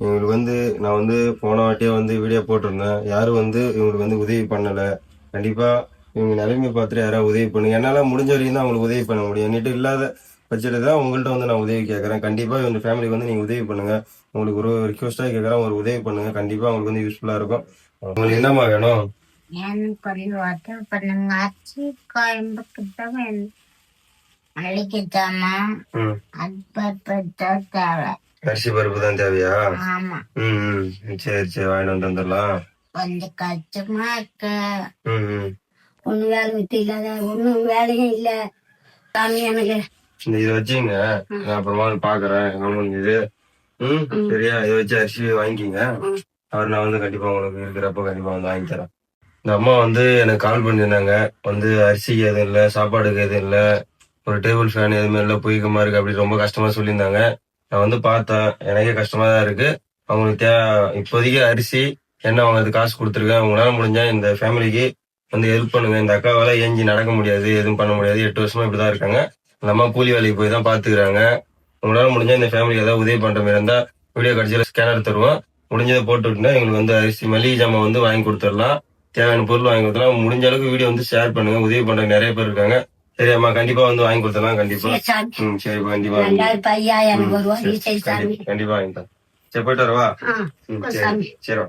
இவங்களுக்கு நான் போன வாட்டியே வீடியோ போட்டிருந்தேன். யாரும் இவங்களுக்கு உதவி பண்ணல. கண்டிப்பா இவங்க நிலைமை பார்த்துட்டு யாராவது உதவி பண்ணுங்க. என்னால முடிஞ்ச வரைக்கும் தான் அவங்களுக்கு உதவி பண்ண முடியும். என்கிட்ட இல்லாத பட்சத்துல தான் உங்கள்கிட்ட நான் உதவி கேட்கறேன். கண்டிப்பா இவங்க ஃபேமிலிக்கு நீங்க உதவி பண்ணுங்க. உங்களுக்கு ஒரு ரிக்வஸ்டா கேட்கறேன், ஒரு உதவி பண்ணுங்க. கண்டிப்பா அவங்களுக்கு யூஸ்ஃபுல்லா இருக்கும். உங்களுக்கு என்னமா வேணும்? அரிசி பருப்பு தான் தேவையா? சரி சரி, வாங்கிட்டு வந்துடலாம். கொஞ்சம் கஷ்டமா இருக்க. ஒண்ணு வேலை விட்டு இல்லாத ஒண்ணும் வேலையும் இல்ல சாமி எனக்கு. இந்த இதை வச்சுங்க, நான் அப்புறமா பாக்குறேன் என்ன முடிஞ்சது. சரியா, இதை வச்சு அரிசி வாங்கிக்கிங்க. அவர் நான் கண்டிப்பா உங்களுக்கு இருக்கிறப்ப கண்டிப்பா வாங்கி தரேன். இந்த அம்மா எனக்கு கால் பண்ணியிருந்தாங்க. அரிசிக்கு எதுவும் இல்லை, சாப்பாடுக்கு எதுவும் இல்லை, ஒரு டேபிள் ஃபேன் எதுவுமே இல்லை, புயக்கமா இருக்கு அப்படி ரொம்ப கஷ்டமா சொல்லியிருந்தாங்க. நான் பார்த்தேன், எனக்கே கஷ்டமா தான் இருக்கு. அவங்களுக்கு இப்போதைக்கு அரிசி என்ன அவங்க காசு கொடுத்துருக்கேன். உங்களால முடிஞ்சா இந்த ஃபேமிலிக்கு ஹெல்ப் பண்ணுங்க. இந்த அக்காவால ஏஞ்சி நடக்க முடியாது, எதுவும் பண்ண முடியாது. 8 வருஷமா இப்படிதான் இருக்காங்க. அந்த அம்மா கூலி வேலைக்கு போய் தான் பாத்துக்கிறாங்க. உங்களால முடிஞ்சா இந்த ஃபேமிலிக்கு ஏதாவது உதவி பண்ற மாதிரி இருந்தா வீடியோ கடைசியில ஸ்கேனர் தருவோம். முடிஞ்சதை போட்டு விட்டுனா எங்களுக்கு அரிசி மளிகை ஜாமான் வாங்கி கொடுத்துடலாம். தேவையான பொருள் வாங்கி கொடுத்துலாம். முடிஞ்ச அளவுக்கு வீடியோ ஷேர் பண்ணுங்க. உதவி பண்ற நிறைய பேர் இருக்காங்க. சரியாம்மா, கண்டிப்பா வாங்கி கொடுத்துடலாம். கண்டிப்பா சரி, கண்டிப்பா கண்டிப்பா வாங்கிட்டேன். சரி, போயிட்டு வரவா? சரி.